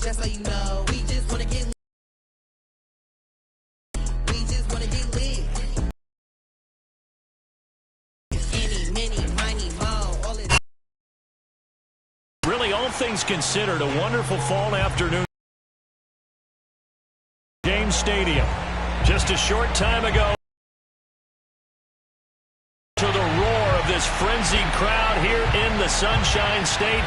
just so you know. We just wanna get lit. We just wanna get lit. Any, many, miny, mo, all it. Really, all things considered, a wonderful fall afternoon. James Stadium. Just a short time ago. To the roar of this frenzied crowd here in the Sunshine State.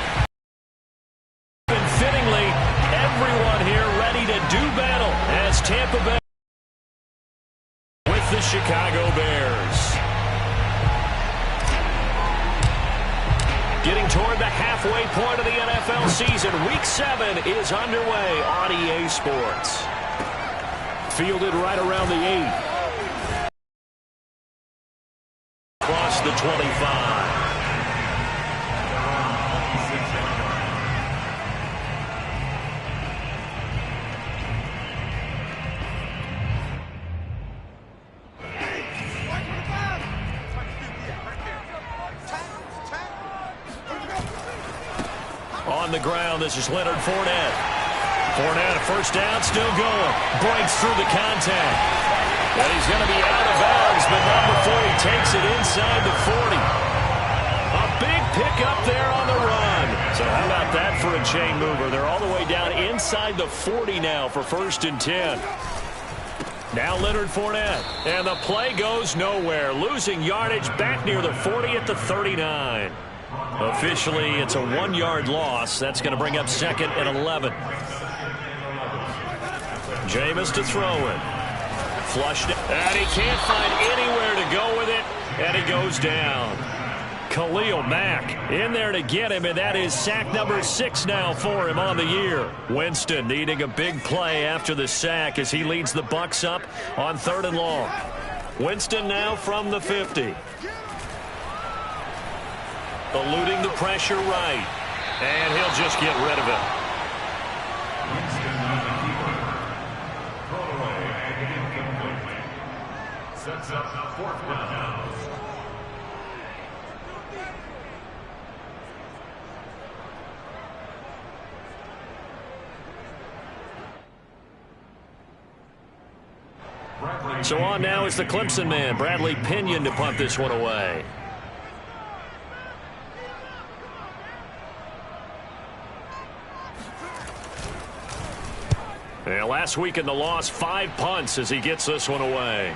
And fittingly, everyone here ready to do battle as Tampa Bay with the Chicago Bears. Getting toward the halfway point of the NFL season. Week 7 is underway on EA Sports. Fielded right around the 8. Across the 25. On the ground, this is Leonard Fournette. Fournette, a first down, still going. Breaks through the contact. And he's going to be out of bounds, but not before he takes it inside the 40. A big pickup there on the run. So how about that for a chain mover? They're all the way down inside the 40 now for 1st and 10. Now Leonard Fournette. And the play goes nowhere. Losing yardage back near the 40 at the 39. Officially, it's a 1-yard loss. That's going to bring up 2nd and 11. Jameis to throw it. Flushed it. And he can't find anywhere to go with it. And he goes down. Khalil Mack in there to get him, and that is sack number 6 now for him on the year. Winston needing a big play after the sack as he leads the Bucs up on 3rd and long. Winston now from the 50. Eluding the pressure right. And he'll just get rid of it. Winston on the keeper. Throw away and incomplete. Sets up 4th down. So on now is the Clemson man, Bradley Pinion, to punt this one away. And last week in the loss, 5 punts as he gets this one away.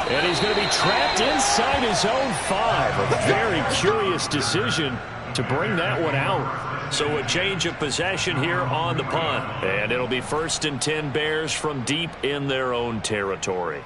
And he's going to be trapped inside his own 5. A very curious decision to bring that one out. So a change of possession here on the punt. And it'll be 1st and 10 Bears from deep in their own territory.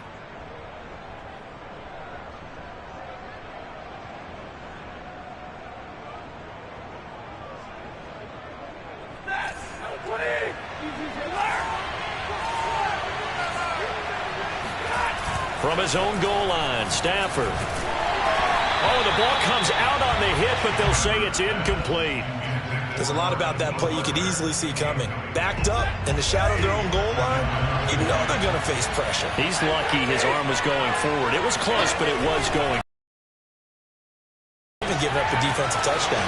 From his own goal line, Stafford. Oh, the ball comes out on the hit, but they'll say it's incomplete. There's a lot about that play you could easily see coming. Backed up in the shadow of their own goal line, you know they're going to face pressure. He's lucky his arm was going forward. It was close, but it was going. Even giving up the defensive touchdown.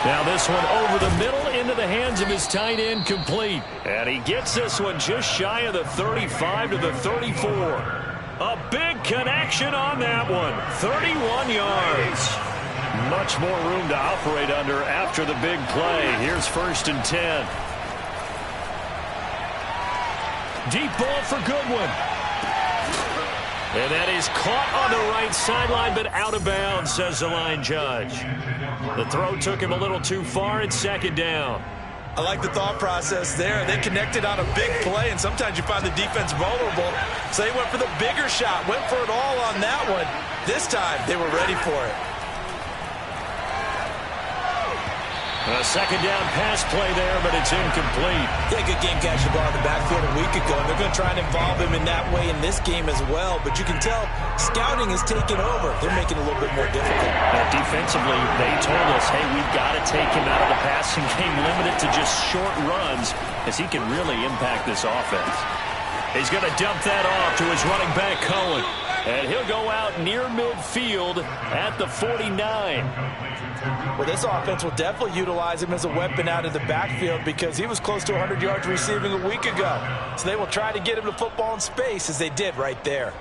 Now this one over the middle into the hands of his tight end, complete. And he gets this one just shy of the 35 to the 34. A big connection on that one. 31 yards. Much more room to operate under after the big play. Here's 1st and 10. Deep ball for Goodwin. And that is caught on the right sideline, but out of bounds, says the line judge. The throw took him a little too far. It's 2nd down. I like the thought process there. They connected on a big play, and sometimes you find the defense vulnerable. So they went for the bigger shot, went for it all on that one. This time, they were ready for it. A 2nd down pass play there, but it's incomplete. Yeah, good game catch the ball in the backfield a week ago. And they're going to try and involve him in that way in this game as well. But you can tell scouting is taking over. They're making it a little bit more difficult. Defensively, they told us, hey, we've got to take him out of the passing game, limit it to just short runs, as he can really impact this offense. He's going to dump that off to his running back, Cohen. And he'll go out near midfield at the 49. Well, this offense will definitely utilize him as a weapon out of the backfield because he was close to 100 yards receiving a week ago. So they will try to get him the football in space as they did right there.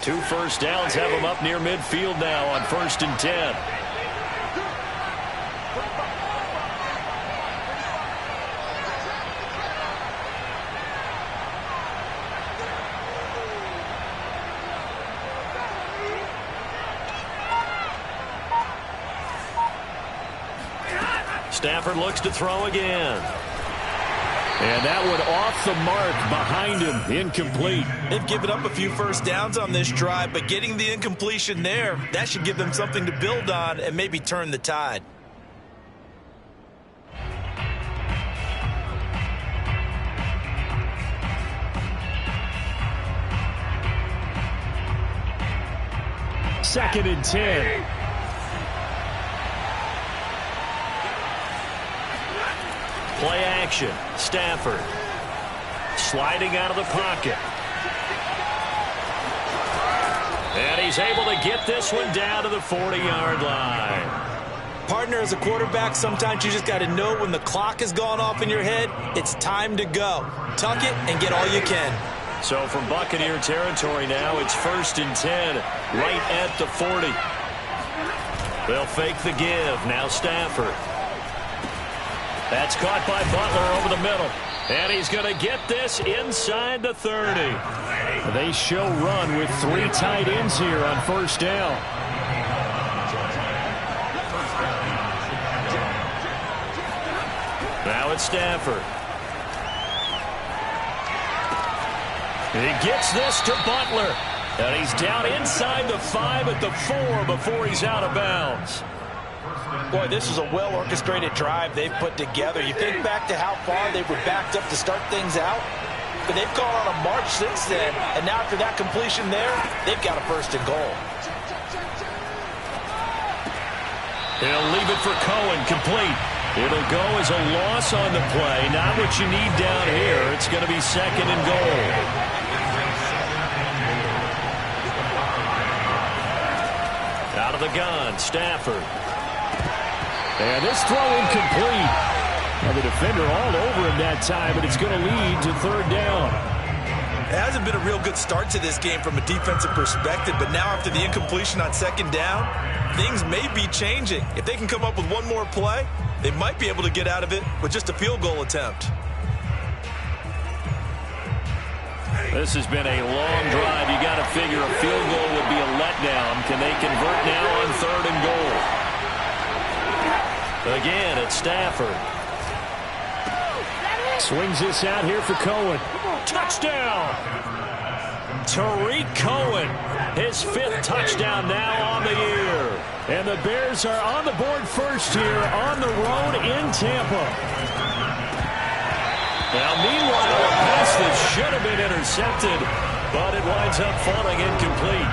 Two first downs have him up near midfield now on 1st and 10. Stafford looks to throw again. And that one off the mark behind him, incomplete. They've given up a few first downs on this drive, but getting the incompletion there, that should give them something to build on and maybe turn the tide. Second and 10. Play action. Stafford sliding out of the pocket. And he's able to get this one down to the 40-yard line. Partner, as a quarterback, sometimes you just got to know when the clock has gone off in your head, it's time to go. Tuck it and get all you can. So from Buccaneer territory now, it's 1st and 10, right at the 40. They'll fake the give. Now Stafford. That's caught by Butler over the middle. And he's going to get this inside the 30. They show run with 3 tight ends here on 1st down. Now it's Stafford. He gets this to Butler. And he's down inside the 5 at the 4 before he's out of bounds. Boy, this is a well-orchestrated drive they've put together. You think back to how far they were backed up to start things out, but they've gone on a march since then, and now after that completion there, they've got a 1st and goal. He'll leave it for Cohen, complete. It'll go as a loss on the play. Not what you need down here. It's going to be 2nd and goal. Out of the gun, Stafford. And this throw incomplete. Well, the defender all over him that time, but it's going to lead to 3rd down. It hasn't been a real good start to this game from a defensive perspective, but now after the incompletion on 2nd down, things may be changing. If they can come up with one more play, they might be able to get out of it with just a field goal attempt. This has been a long drive. You got to figure a field goal would be a letdown. Can they convert now on 3rd and goal? Again, it's Stafford. Swings this out here for Cohen. Touchdown! Tariq Cohen, his 5th touchdown now on the year. And the Bears are on the board first here on the road in Tampa. Now, meanwhile, a pass that should have been intercepted, but it winds up falling incomplete.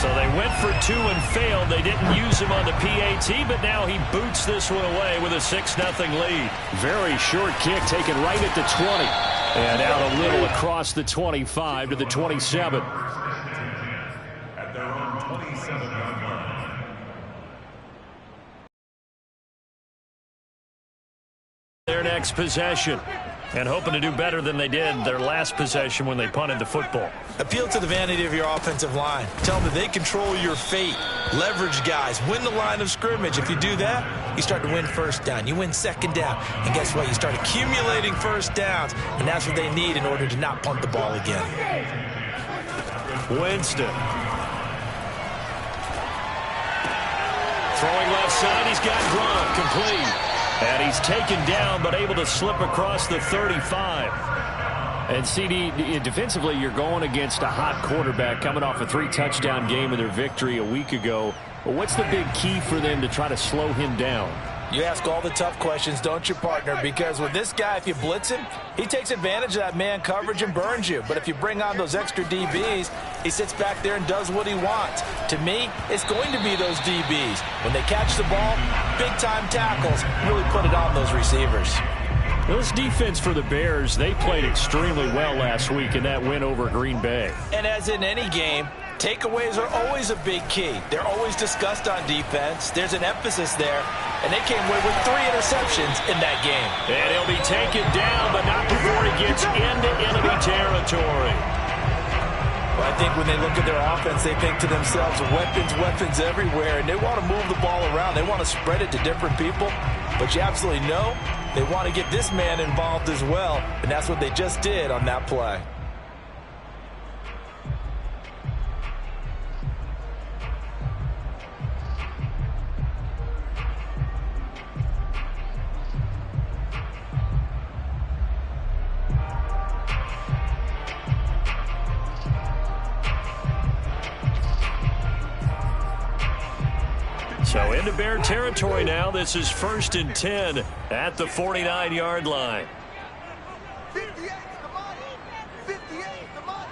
So they went for 2 and failed. They didn't use him on the PAT, but now he boots this one away with a 6-0 lead. Very short kick taken right at the 20. And out a little across the 25 to the 27. At their own 27-yard line. Their next possession. And hoping to do better than they did their last possession when they punted the football. Appeal to the vanity of your offensive line. Tell them that they control your fate. Leverage guys. Win the line of scrimmage. If you do that, you start to win 1st down. You win 2nd down. And guess what? You start accumulating 1st downs. And that's what they need in order to not punt the ball again. Winston. Throwing left side. He's got Gronk. Complete. And he's taken down, but able to slip across the 35. And CD, defensively, you're going against a hot quarterback coming off a 3-touchdown game in their victory a week ago. But what's the big key for them to try to slow him down? You ask all the tough questions, don't you, partner? Because with this guy, if you blitz him, he takes advantage of that man coverage and burns you. But if you bring on those extra DBs, he sits back there and does what he wants. To me, it's going to be those DBs. When they catch the ball, big-time tackles, really put it on those receivers. This defense for the Bears, they played extremely well last week in that win over Green Bay. And as in any game, takeaways are always a big key. They're always discussed on defense. There's an emphasis there, and they came away with 3 interceptions in that game. And he'll be taken down, but not before he gets into enemy territory. Well, I think when they look at their offense, they think to themselves, weapons everywhere, and they want to move the ball around. They want to spread it to different people, but you absolutely know they want to get this man involved as well, and that's what they just did on that play. So into Bear territory now. This is 1st and 10 at the 49-yard line. 58, come on. 58, come on.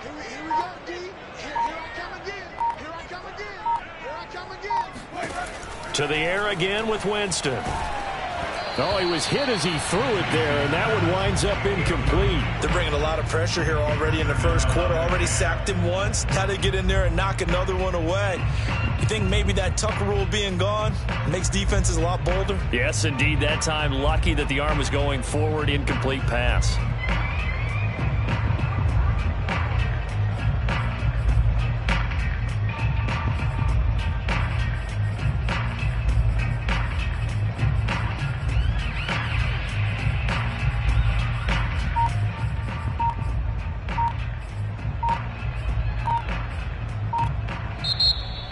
Here we go, D. Here I come again. Here I come again. Here I come again. To the air again with Winston. Oh, he was hit as he threw it there, and that one winds up incomplete. They're bringing a lot of pressure here already in the first quarter. Already sacked him once. Had to get in there and knock another one away. You think maybe that Tucker rule being gone makes defenses a lot bolder? Yes, indeed. That time, lucky that the arm was going forward, incomplete pass.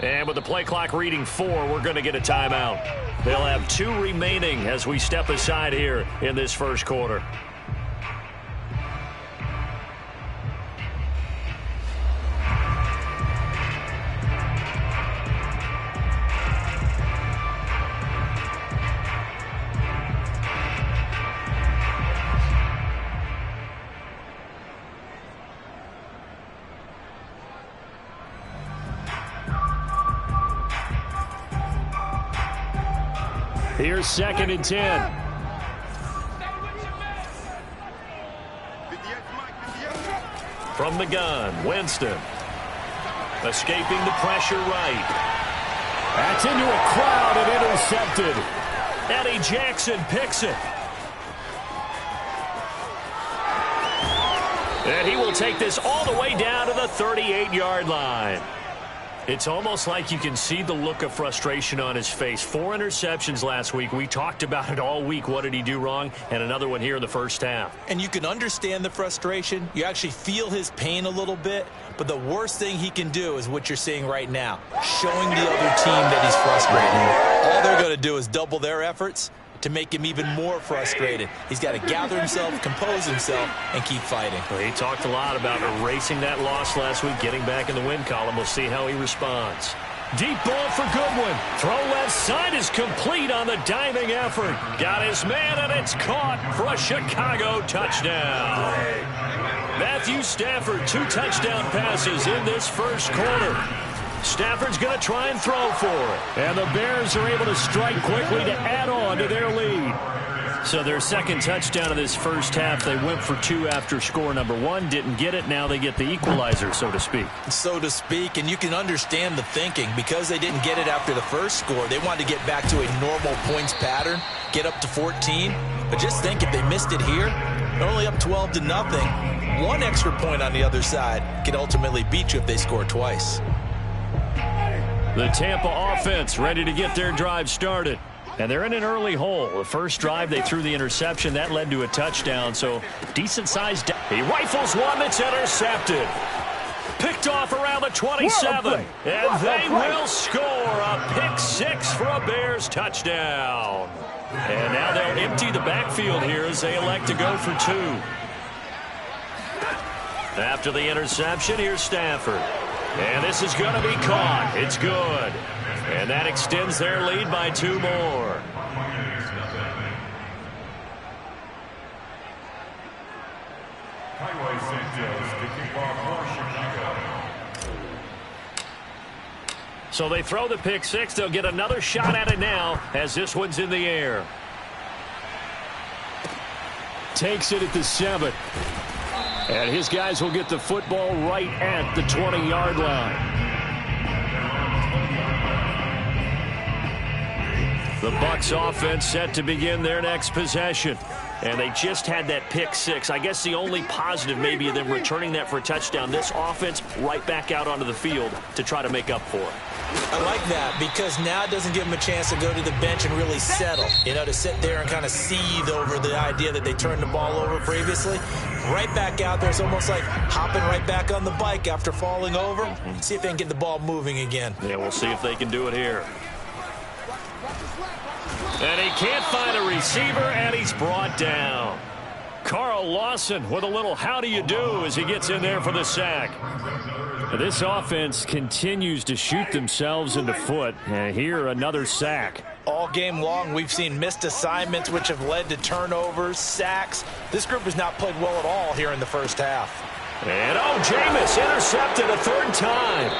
And with the play clock reading 4, we're going to get a timeout. They'll have 2 remaining as we step aside here in this first quarter. Here's 2nd and 10. From the gun, Winston. Escaping the pressure right. That's into a crowd and intercepted. Eddie Jackson picks it. And he will take this all the way down to the 38-yard line. It's almost like you can see the look of frustration on his face. 4 interceptions last week. We talked about it all week. What did he do wrong? And another one here in the first half. And you can understand the frustration. You actually feel his pain a little bit. But the worst thing he can do is what you're seeing right now, showing the other team that he's frustrated. All they're going to do is double their efforts to make him even more frustrated. He's got to gather himself, compose himself, and keep fighting. Well, he talked a lot about erasing that loss last week, getting back in the win column. We'll see how he responds. Deep ball for Goodwin. Throw left side is complete on the diving effort. Got his man, and it's caught for a Chicago touchdown. Matthew Stafford, 2 touchdown passes in this first quarter. Stafford's going to try and throw for it. And the Bears are able to strike quickly to add on to their lead. So their second touchdown of this first half, they went for 2 after score number 1. Didn't get it. Now they get the equalizer, so to speak. So to speak, and you can understand the thinking. Because they didn't get it after the first score, they wanted to get back to a normal points pattern, get up to 14. But just think, if they missed it here, they're only up 12-0. 1 extra point on the other side could ultimately beat you if they score twice. The Tampa offense ready to get their drive started. And they're in an early hole. The first drive, they threw the interception. That led to a touchdown, so decent-sized. He rifles one that's intercepted. Picked off around the 27. And they will score a pick 6 for a Bears touchdown. And now they'll empty the backfield here as they elect to go for 2. After the interception, here's Stafford. And this is going to be caught. It's good. And that extends their lead by 2 more. Highway Santos to kick off for Chicago. So they throw the pick six. They'll get another shot at it now as this one's in the air. Takes it at the 7. And his guys will get the football right at the 20-yard line. The Bucs offense set to begin their next possession. And they just had that pick six. I guess the only positive maybe of them returning that for a touchdown. This offense right back out onto the field to try to make up for it. I like that because now it doesn't give them a chance to go to the bench and really settle. You know, to sit there and kind of seethe over the idea that they turned the ball over previously. Right back out there. It's almost like hopping right back on the bike after falling over. See if they can get the ball moving again. Yeah, we'll see if they can do it here. And he can't find a receiver, and he's brought down. Carl Lawson with a little how do you do as he gets in there for the sack. This offense continues to shoot themselves in the foot. And here, another sack. All game long, we've seen missed assignments, which have led to turnovers, sacks. This group has not played well at all here in the first half. And, Jameis intercepted a third time.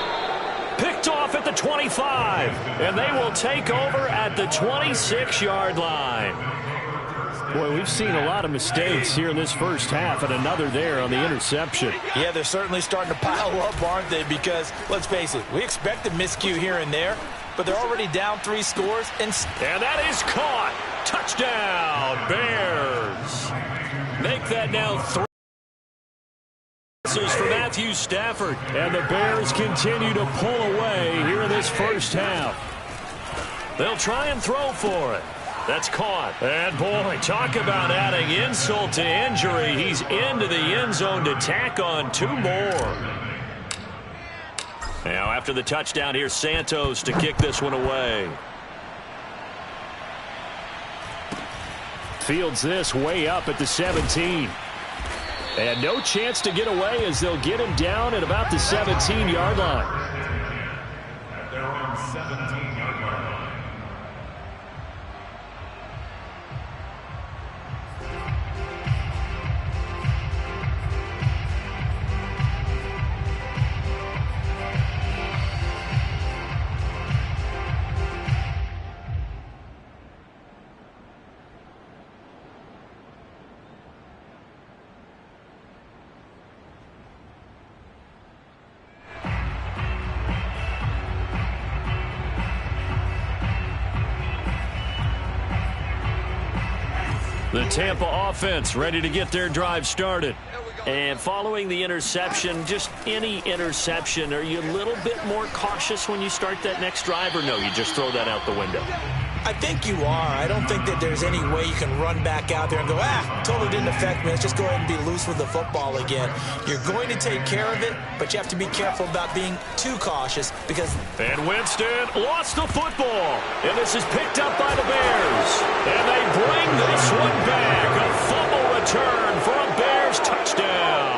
Picked off at the 25. And they will take over at the 26-yard line. Boy, we've seen a lot of mistakes here in this first half, and another there on the interception. Yeah, they're certainly starting to pile up, aren't they? Because, let's face it, we expect a miscue here and there, but they're already down 3 scores. And that is caught. Touchdown, Bears. Make that now 3 for Matthew Stafford. And the Bears continue to pull away here in this first half. They'll try and throw for it. That's caught. And, boy, talk about adding insult to injury. He's into the end zone to tack on 2 more. Now, after the touchdown, here's Santos to kick this one away. Fields this way up at the 17. And no chance to get away as they'll get him down at about the 17-yard line. At their own 17-yard line. The Tampa offense ready to get their drive started. And following the interception, just any interception, are you a little bit more cautious when you start that next drive, or no, you just throw that out the window? I think you are. I don't think that there's any way you can run back out there and go, totally didn't affect me. Let's just go ahead and be loose with the football again. You're going to take care of it, but you have to be careful about being too cautious because... And Winston lost the football. And this is picked up by the Bears. And they bring this one back. A fumble return for a Bears touchdown.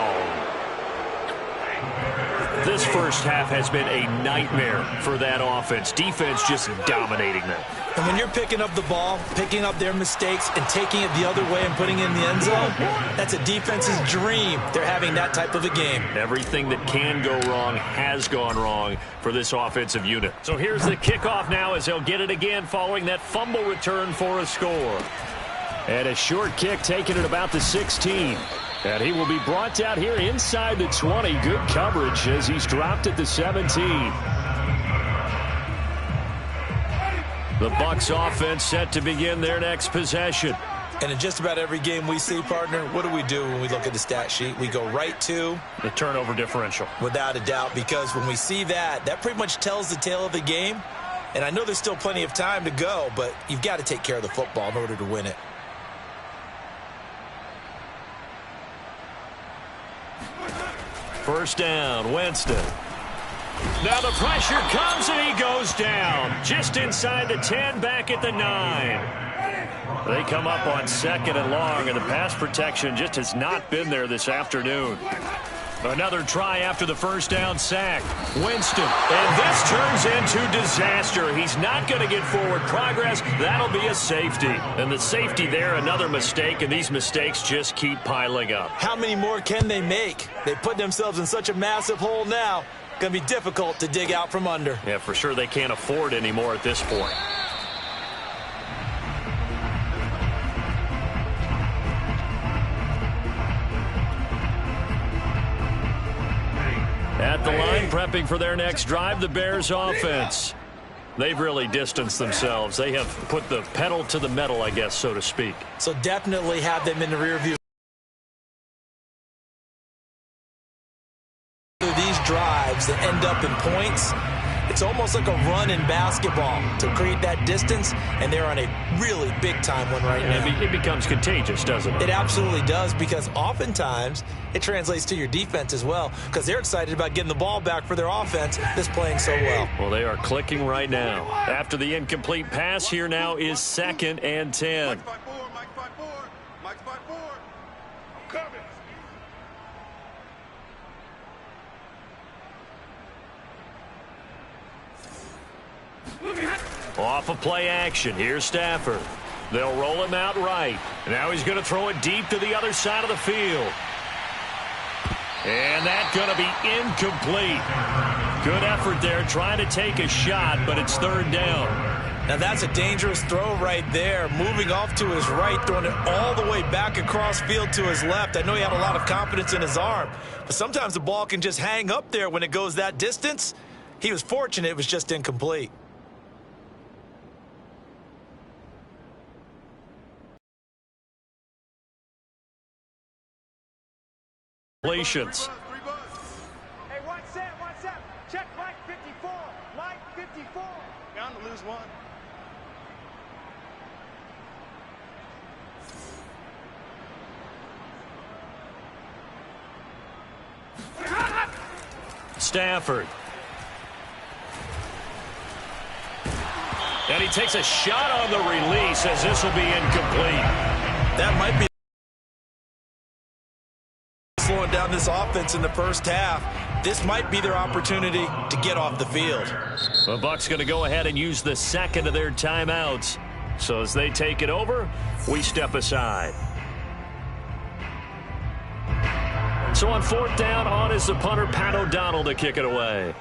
This first half has been a nightmare for that offense. Defense just dominating them. And when you're picking up the ball, picking up their mistakes, and taking it the other way and putting it in the end zone, that's a defense's dream. They're having that type of a game. Everything that can go wrong has gone wrong for this offensive unit. So here's the kickoff now as they'll get it again following that fumble return for a score. And a short kick taken at about the 16. And he will be brought out here inside the 20. Good coverage as he's dropped at the 17. The Bucs offense set to begin their next possession. And in just about every game we see, partner, what do we do when we look at the stat sheet? We go right to the turnover differential. Without a doubt, because when we see that, that pretty much tells the tale of the game. And I know there's still plenty of time to go, but you've got to take care of the football in order to win it. First down, Winston. Now the pressure comes and he goes down. Just inside the 10, back at the 9. They come up on 2nd and long, and the pass protection just has not been there this afternoon. Another try after the first down sack. Winston. And this turns into disaster. He's not going to get forward progress. That'll be a safety. And the safety there, another mistake, and these mistakes just keep piling up. How many more can they make? They put themselves in such a massive hole now. Going to be difficult to dig out from under. Yeah, for sure they can't afford anymore at this point. At the line, prepping for their next drive, the Bears offense. They've really distanced themselves. They have put the pedal to the metal, I guess, so to speak. So definitely have them in the rear view. These drives that end up in points, it's almost like a run in basketball to create that distance, and they're on a really big-time one right now. It becomes contagious, doesn't it? It absolutely does, because oftentimes it translates to your defense as well, because they're excited about getting the ball back for their offense that's playing so well. Well, they are clicking right now. After the incomplete pass, here now is 2nd and 10. Mike's 5-4, Mike's 5-4, Mike's 5-4. I'm coming. Off of play action. Here's Stafford. They'll roll him out right. Now he's going to throw it deep to the other side of the field. And that's going to be incomplete. Good effort there trying to take a shot, but it's 3rd down. Now that's a dangerous throw right there. Moving off to his right, throwing it all the way back across field to his left. I know he had a lot of confidence in his arm, but sometimes the ball can just hang up there when it goes that distance. He was fortunate it was just incomplete. Completions. Hey, one set. Check Mike 54. Mike 54. Bound to lose one. Stafford. And he takes a shot on the release as this will be incomplete. That might be slowing down this offense in the first half. This might be their opportunity to get off the field. The Bucs going to go ahead and use the 2nd of their timeouts. So as they take it over, we step aside. So on 4th down, on is the punter, Pat O'Donnell, to kick it away.